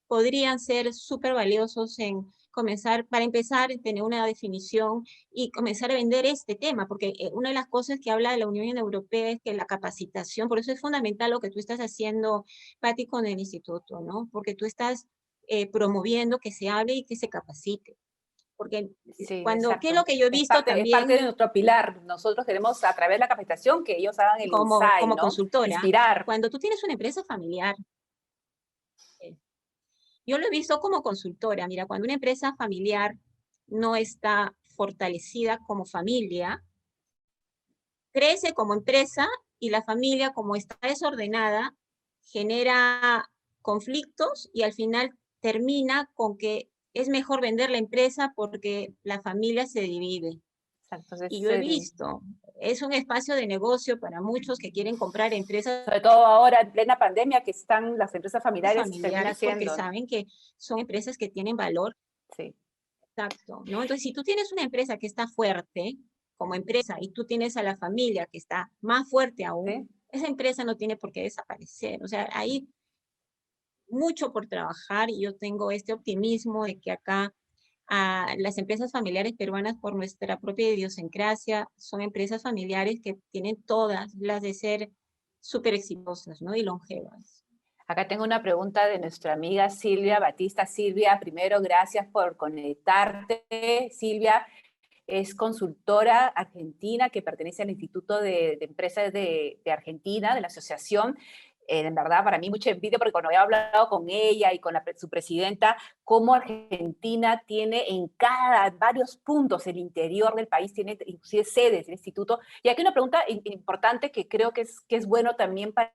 podrían ser súper valiosos en comenzar, para empezar, tener una definición y comenzar a vender este tema, porque una de las cosas que habla de la Unión Europea es que la capacitación, por eso es fundamental lo que tú estás haciendo, Patti, con el instituto, ¿no? Porque tú estás promoviendo que se hable y que se capacite. Porque Sí, ¿qué es lo exacto. que yo he visto Es parte también de nuestro pilar. Nosotros queremos, a través de la capacitación, que ellos hagan el insight, como ¿no? consultora? Inspirar. Cuando tú tienes una empresa familiar, eh, yo lo he visto como consultora. Mira, cuando una empresa familiar no está fortalecida como familia, crece como empresa, y la familia, como está desordenada, genera conflictos, y al final termina con que es mejor vender la empresa porque la familia se divide. Exacto. Y yo he visto, es un espacio de negocio para muchos que quieren comprar empresas Sobre todo ahora, en plena pandemia, que están las empresas familiares, termina familiares porque siendo, ¿no? saben que son empresas que tienen valor. Sí. Exacto, ¿no? Entonces, si tú tienes una empresa que está fuerte como empresa, y tú tienes a la familia que está más fuerte aún, ¿Sí? esa empresa no tiene por qué desaparecer. O sea, hay mucho por trabajar y yo tengo este optimismo de que acá las empresas familiares peruanas, por nuestra propia idiosincrasia, son empresas familiares que tienen todas las de ser súper exitosas, ¿no? Y longevas. Acá tengo una pregunta de nuestra amiga Silvia Batista. Silvia, primero, gracias por conectarte. Silvia es consultora argentina que pertenece al Instituto de Empresas de Argentina, de la asociación. En verdad, para mí mucha envidia porque cuando he hablado con ella y con su presidenta, cómo Argentina tiene en varios puntos el interior del país, tiene inclusive sedes del instituto. Y aquí una pregunta importante que creo que es bueno también para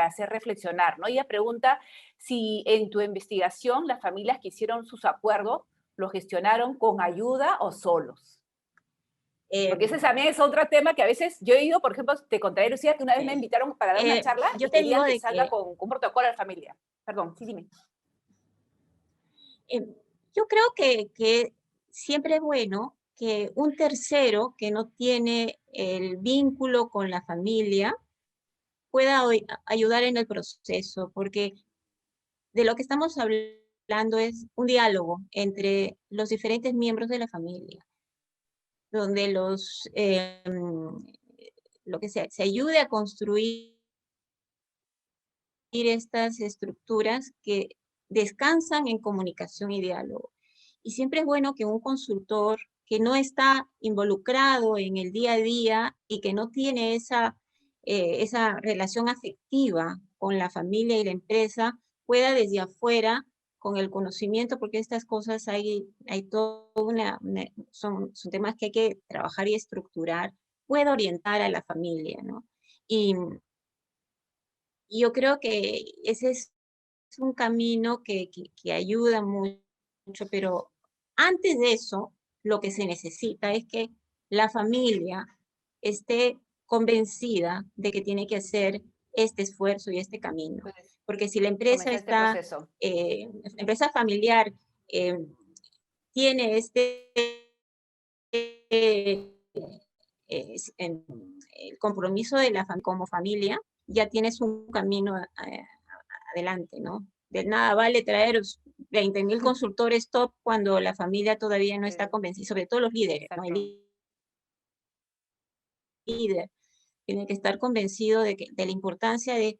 hacer reflexionar, ¿no? Ella pregunta si en tu investigación las familias que hicieron sus acuerdos lo gestionaron con ayuda o solos. Porque ese también es otro tema que a veces yo he ido, por ejemplo, te contaré, Lucía, que una vez me invitaron para dar una charla yo y te digo querían que de salga que con un protocolo de la familia. Perdón, sí, dime. yo creo que siempre es bueno que un tercero que no tiene el vínculo con la familia pueda ayudar en el proceso, porque de lo que estamos hablando es un diálogo entre los diferentes miembros de la familia, donde lo que se ayude a construir estas estructuras que descansan en comunicación y diálogo. Y siempre es bueno que un consultor que no está involucrado en el día a día y que no tiene esa relación afectiva con la familia y la empresa, pueda desde afuera, con el conocimiento, porque estas cosas hay toda son temas que hay que trabajar y estructurar, pueda orientar a la familia, ¿no? Y yo creo que ese es un camino que ayuda mucho, pero antes de eso, lo que se necesita es que la familia esté convencida de que tiene que hacer este esfuerzo y este camino. Pues, Porque si la empresa comenzar este está, proceso. la empresa familiar eh, tiene el compromiso de la como familia, ya tienes un camino adelante, ¿no? De nada vale traer 20.000 consultores top cuando la familia todavía no está convencida, sobre todo los líderes, ¿no? Exacto. El líder tiene que estar convencido de la importancia de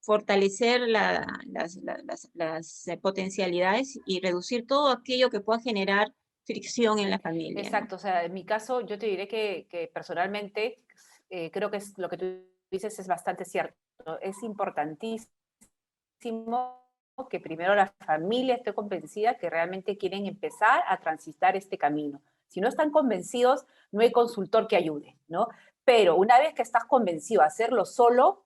fortalecer las potencialidades y reducir todo aquello que pueda generar fricción en la familia, ¿no? Exacto, o sea, en mi caso yo te diré que personalmente creo que lo que tú dices es bastante cierto. Es importantísimo que primero la familia esté convencida que realmente quieren empezar a transitar este camino. Si no están convencidos, no hay consultor que ayude, ¿no? Pero una vez que estás convencido a hacerlo solo,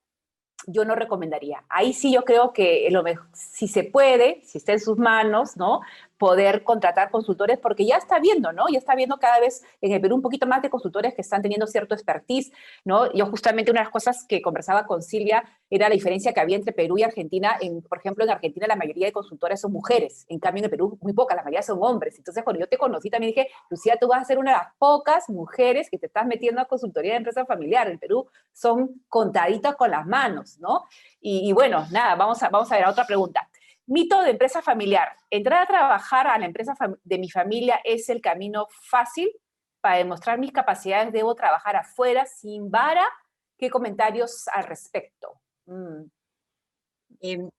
yo no recomendaría. Ahí sí yo creo que lo mejor, si se puede, si está en sus manos, ¿no? Poder contratar consultores, porque ya está viendo, ¿no? Ya está viendo cada vez en el Perú un poquito más de consultores que están teniendo cierto expertise, ¿no? Yo justamente una de las cosas que conversaba con Silvia era la diferencia que había entre Perú y Argentina. Por ejemplo, en Argentina la mayoría de consultores son mujeres, en cambio en el Perú muy pocas, la mayoría son hombres. Entonces cuando yo te conocí también dije, Lucía, tú vas a ser una de las pocas mujeres que te estás metiendo a consultoría de empresa familiar. En Perú son contaditas con las manos, ¿no? Y bueno, nada, vamos a ver a otra pregunta. Mito de empresa familiar. ¿Entrar a trabajar a la empresa de mi familia es el camino fácil? Para demostrar mis capacidades, ¿debo trabajar afuera sin vara? ¿Qué comentarios al respecto? A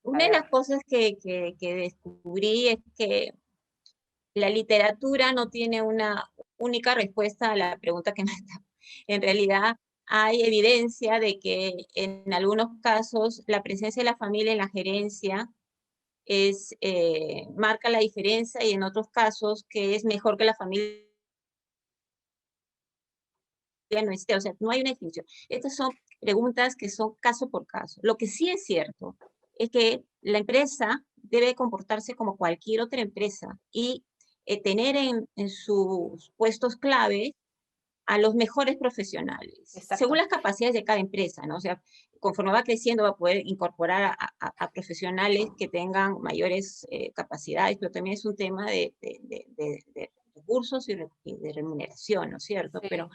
Una de ver. las cosas que descubrí es que la literatura no tiene una única respuesta a la pregunta que me está. En realidad, hay evidencia de que en algunos casos la presencia de la familia en la gerencia marca la diferencia y en otros casos que es mejor que la familia no esté. O sea, no hay una definición. Estas son preguntas que son caso por caso. Lo que sí es cierto es que la empresa debe comportarse como cualquier otra empresa y tener en sus puestos clave a los mejores profesionales, según Exacto. las capacidades de cada empresa, ¿no? O sea, conforme va creciendo va a poder incorporar a profesionales que tengan mayores capacidades, pero también es un tema de recursos y de remuneración, ¿no es cierto? Sí. Pero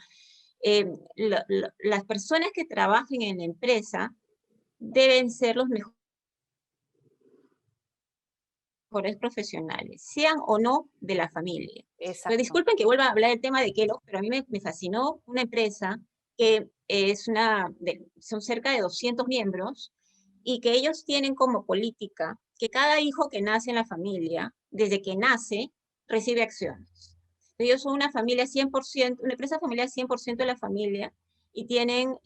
las personas que trabajen en la empresa deben ser los mejores profesionales, sean o no de la familia. Pero Exacto. disculpen que vuelva a hablar del tema de Kellogg, pero a mí me fascinó una empresa que son cerca de 200 miembros y que ellos tienen como política que cada hijo que nace en la familia, desde que nace, recibe acciones. Ellos son una familia 100%, una empresa familiar 100% de la familia y tienen,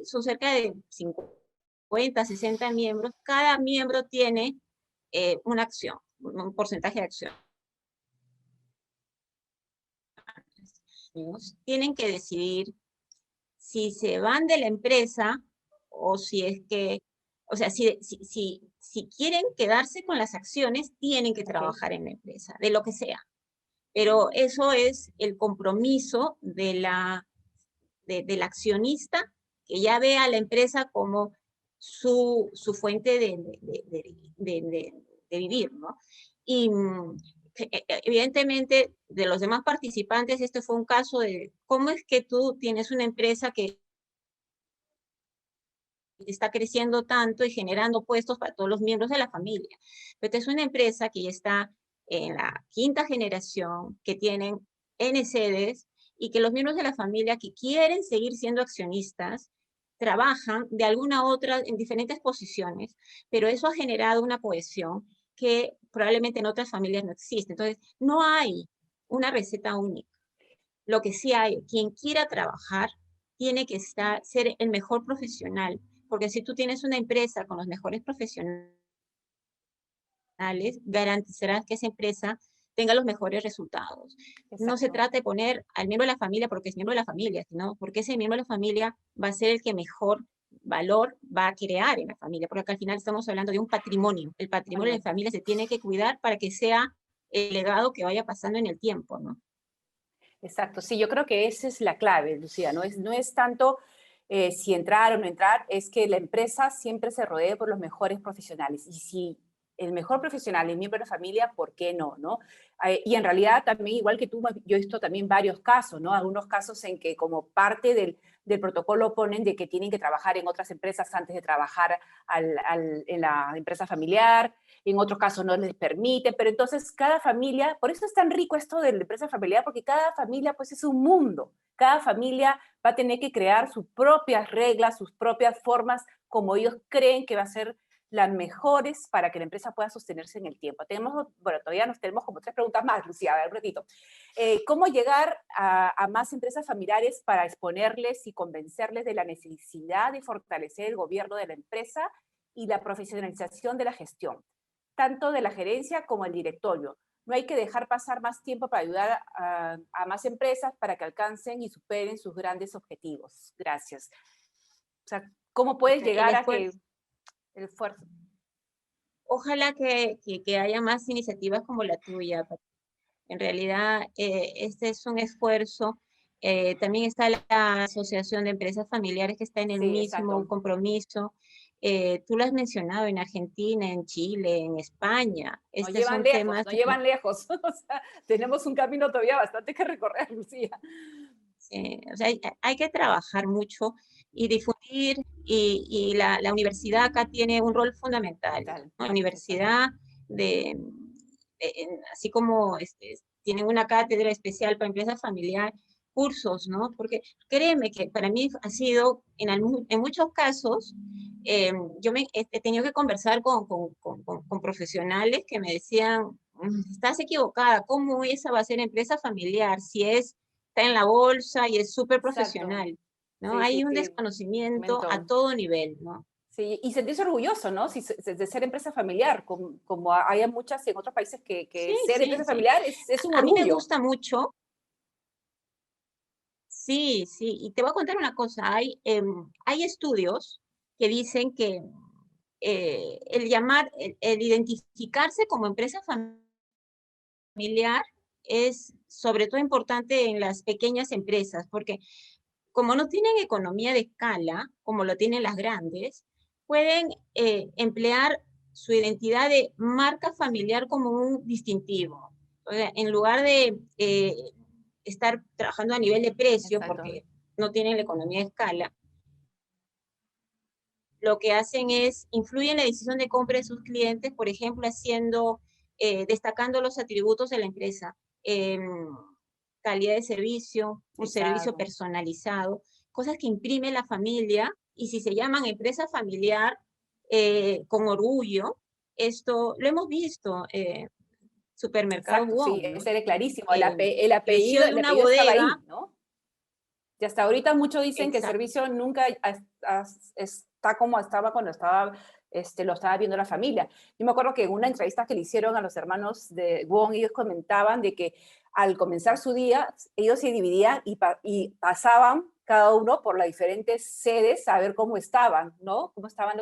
son cerca de 50, 60 miembros. Cada miembro tiene una acción, un porcentaje de acción. Tienen que decidir si se van de la empresa o si es que, o sea, si quieren quedarse con las acciones, tienen que trabajar en la empresa, de lo que sea. Pero eso es el compromiso del accionista que ya ve a la empresa como su fuente de vivir, ¿no? Y evidentemente, de los demás participantes, este fue un caso de cómo es que tú tienes una empresa que está creciendo tanto y generando puestos para todos los miembros de la familia. Pero es una empresa que ya está en la quinta generación, que tienen N sedes y que los miembros de la familia que quieren seguir siendo accionistas trabajan de alguna otra en diferentes posiciones, pero eso ha generado una cohesión que probablemente en otras familias no existe. Entonces, no hay una receta única. Lo que sí hay, quien quiera trabajar tiene que ser el mejor profesional, porque si tú tienes una empresa con los mejores profesionales, garantizarás que esa empresa tenga los mejores resultados. Exacto. No se trata de poner al miembro de la familia porque es miembro de la familia, sino porque ese miembro de la familia va a ser el que mejor valor va a crear en la familia, porque acá al final estamos hablando de un patrimonio. El patrimonio de la familia se tiene que cuidar para que sea el legado que vaya pasando en el tiempo, ¿no? Exacto, sí, yo creo que esa es la clave, Lucía, no es tanto si entrar o no entrar, es que la empresa siempre se rodee por los mejores profesionales. Y si el mejor profesional es miembro de la familia, ¿por qué no? ¿No? Y en realidad también, igual que tú, yo he visto también varios casos, ¿no? Algunos casos en que como parte del protocolo ponen de que tienen que trabajar en otras empresas antes de trabajar en la empresa familiar, en otros casos no les permite, pero entonces cada familia, por eso es tan rico esto de la empresa familiar, porque cada familia pues es un mundo, cada familia va a tener que crear sus propias reglas, sus propias formas, como ellos creen que va a ser las mejores para que la empresa pueda sostenerse en el tiempo. Todavía nos tenemos como 3 preguntas más, Lucía, a ver un ratito. ¿Cómo llegar a más empresas familiares para exponerles y convencerles de la necesidad de fortalecer el gobierno de la empresa y la profesionalización de la gestión, tanto de la gerencia como el directorio? No hay que dejar pasar más tiempo para ayudar a más empresas para que alcancen y superen sus grandes objetivos. Gracias. O sea, ¿cómo puedes llegar a que el esfuerzo? Ojalá que haya más iniciativas como la tuya. En realidad, este es un esfuerzo. También está la Asociación de Empresas Familiares que está en el Sí, mismo exacto. compromiso. Tú lo has mencionado en Argentina, en Chile, en España. Nos Estos llevan son lejos, temas nos llevan lejos. O sea, tenemos un camino todavía bastante que recorrer, Lucía. o sea, hay que trabajar mucho y difundir, y la universidad acá tiene un rol fundamental, Tal, ¿no? La exacto. universidad, así como tienen una cátedra especial para empresa familiar, cursos, ¿no? Porque créeme que para mí ha sido, en muchos casos, yo he tenido que conversar con profesionales que me decían, estás equivocada, ¿cómo esa va a ser empresa familiar si está en la bolsa y es súper Exacto. profesional? ¿No? Sí, sí, Hay un sí. Un desconocimiento a montón. todo nivel, ¿no? Sí, y sentirse orgulloso, ¿no? De ser empresa familiar, como hay muchas en otros países Sí, que ser sí, empresa sí. familiar es un A mí me orgullo. gusta mucho. Sí, sí, y te voy a contar una cosa, hay estudios que dicen que el identificarse como empresa familiar es sobre todo importante en las pequeñas empresas, porque como no tienen economía de escala, como lo tienen las grandes, pueden emplear su identidad de marca familiar como un distintivo. O sea, en lugar de estar trabajando a nivel de precio, Exacto. porque no tienen la economía de escala, lo que hacen es influyen en la decisión de compra de sus clientes, por ejemplo, destacando los atributos de la empresa. Calidad de servicio, un servicio personalizado, cosas que imprime la familia, y si se llaman empresa familiar, con orgullo, esto lo hemos visto, supermercado Exacto, sí, Wong, ¿no? ese era clarísimo. El Creció apellido, de el una apellido estaba bodega, ahí, ¿no? Y hasta ahorita muchos dicen que el exacto, servicio nunca está como estaba cuando lo estaba viendo la familia. Yo me acuerdo que en una entrevista que le hicieron a los hermanos de Wong, ellos comentaban de que al comenzar su día, ellos se dividían y pasaban cada uno por las diferentes sedes a ver cómo estaban, ¿no? Cómo estaba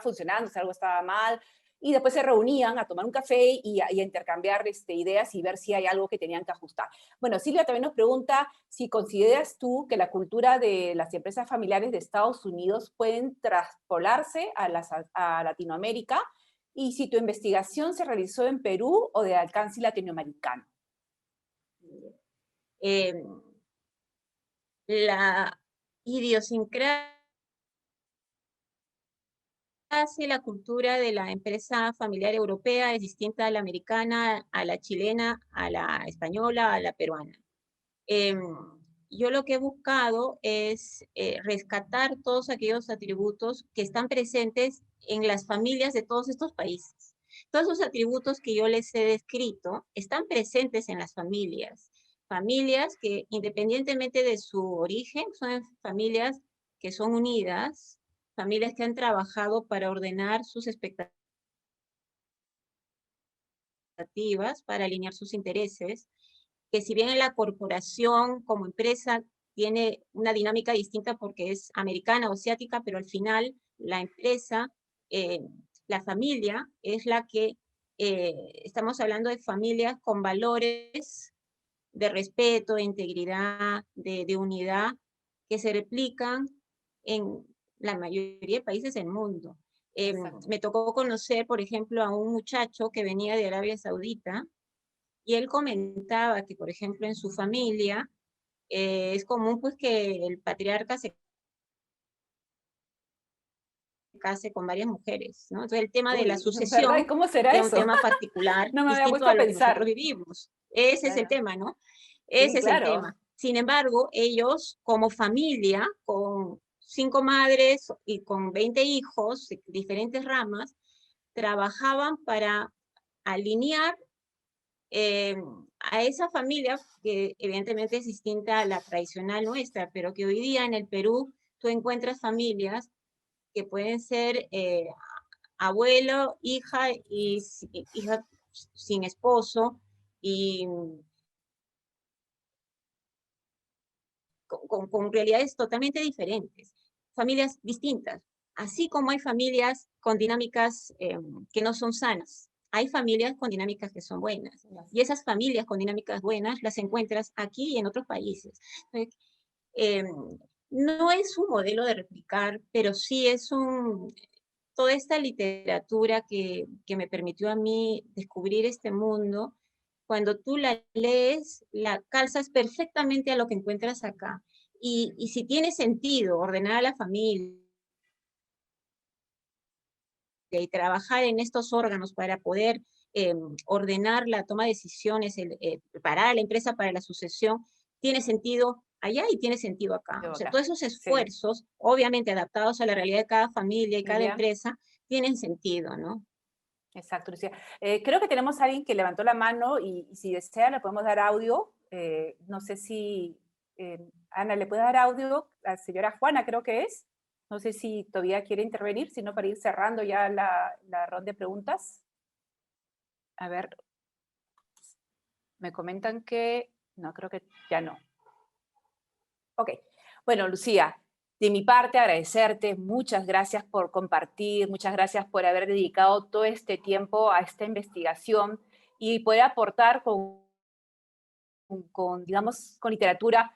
funcionando, si algo estaba mal, y después se reunían a tomar un café y a intercambiar ideas y ver si hay algo que tenían que ajustar. Bueno, Silvia también nos pregunta si consideras tú que la cultura de las empresas familiares de Estados Unidos pueden traspolarse a Latinoamérica, y si tu investigación se realizó en Perú o de alcance latinoamericano. eh, la idiosincrasia y la cultura de la empresa familiar europea es distinta a la americana, a la chilena, a la española, a la peruana. Em, yo lo que he buscado es rescatar todos aquellos atributos que están presentes en las familias de todos estos países. Todos esos atributos que yo les he descrito están presentes en las familias. Familias que, independientemente de su origen, son familias que son unidas, familias que han trabajado para ordenar sus expectativas, para alinear sus intereses, que si bien en la corporación como empresa tiene una dinámica distinta porque es americana o asiática, pero al final la empresa, eh, la familia es la que, estamos hablando de familias con valores de respeto, de integridad, de unidad, que se replican en la mayoría de países del mundo. Me tocó conocer, por ejemplo, a un muchacho que venía de Arabia Saudita, y él comentaba que, por ejemplo, en su familia es común pues que el patriarca se case con varias mujeres, ¿no? Entonces el tema de la Uy, ¿verdad? ¿Y sucesión cómo será es un eso? tema particular, No me había distinto puesto a a lo que nosotros pensar. vivimos. Ese es el Claro. tema, ¿no? Sí, Ese es el claro. tema. Sin embargo, ellos como familia, con 5 madres y con 20 hijos, de diferentes ramas, trabajaban para alinear a esa familia que evidentemente es distinta a la tradicional nuestra, pero que hoy día en el Perú tú encuentras familias que pueden ser abuelo, hija y hija sin esposo, y con realidades totalmente diferentes, familias distintas, así como hay familias con dinámicas que no son sanas. Hay familias con dinámicas que son buenas, y esas familias con dinámicas buenas las encuentras aquí y en otros países. Eh, no es un modelo de replicar, pero sí es toda esta literatura que me permitió a mí descubrir este mundo. Cuando tú la lees, la calzas perfectamente a lo que encuentras acá. Y si tiene sentido ordenar a la familia y trabajar en estos órganos para poder ordenar la toma de decisiones, preparar a la empresa para la sucesión, tiene sentido allá y tiene sentido acá. O sea, Acá. todos esos Sí. esfuerzos, obviamente adaptados a la realidad de cada familia y cada Emilia. empresa, tienen sentido, ¿no? Exacto, Lucía. Creo que tenemos a alguien que levantó la mano y si desea le podemos dar audio. No sé si, Ana, ¿le puede dar audio a la señora Juana, creo que es? No sé si todavía quiere intervenir, sino para ir cerrando ya la ronda de preguntas. A ver, me comentan que, no, creo que ya no. Ok, bueno, Lucía, de mi parte agradecerte, muchas gracias por compartir, muchas gracias por haber dedicado todo este tiempo a esta investigación y poder aportar digamos, con literatura.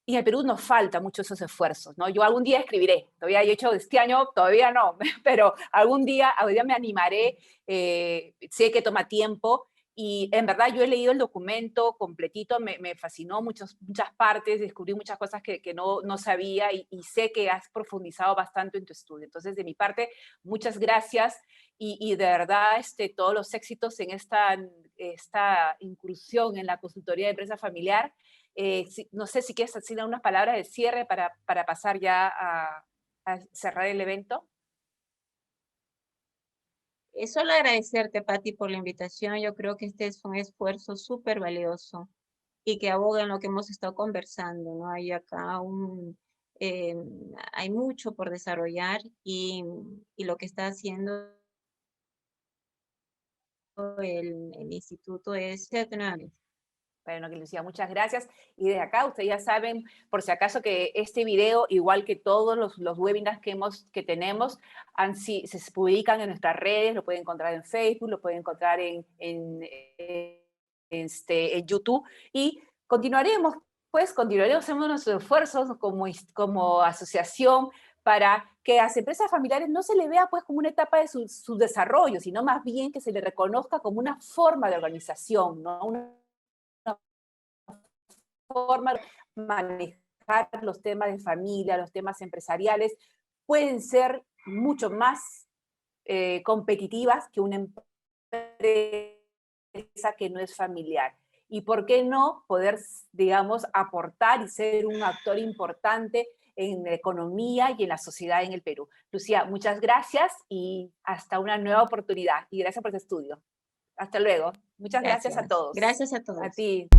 Y en el Perú nos falta mucho esos esfuerzos, ¿no? Yo algún día escribiré, todavía he hecho este año, todavía no, pero algún día me animaré, sé que toma tiempo, Y en verdad yo he leído el documento completito, me fascinó muchas partes, descubrí muchas cosas que no sabía y sé que has profundizado bastante en tu estudio. Entonces, de mi parte, muchas gracias y de verdad todos los éxitos en esta incursión en la consultoría de empresa familiar. No sé si quieres decir unas palabras de cierre para pasar ya a cerrar el evento. Solo agradecerte, Patti, por la invitación. Yo creo que este es un esfuerzo súper valioso y que aboga en lo que hemos estado conversando, ¿no? Hay acá eh, hay mucho por desarrollar y lo que está haciendo el instituto es excepcional. Bueno, que Lucía, muchas gracias. Y desde acá, ustedes ya saben, por si acaso, que este video, igual que todos los webinars que tenemos, se publican en nuestras redes, lo pueden encontrar en Facebook, lo pueden encontrar en YouTube, y continuaremos haciendo nuestros esfuerzos como asociación para que a las empresas familiares no se le vea pues como una etapa de su desarrollo, sino más bien que se le reconozca como una forma de organización, ¿no? Una forma de manejar los temas de familia, los temas empresariales, pueden ser mucho más competitivas que una empresa que no es familiar. Y por qué no poder, digamos, aportar y ser un actor importante en la economía y en la sociedad en el Perú. Lucía, muchas gracias y hasta una nueva oportunidad. Y gracias por este estudio. Hasta luego. Muchas gracias a todos. Gracias a A todos. ti.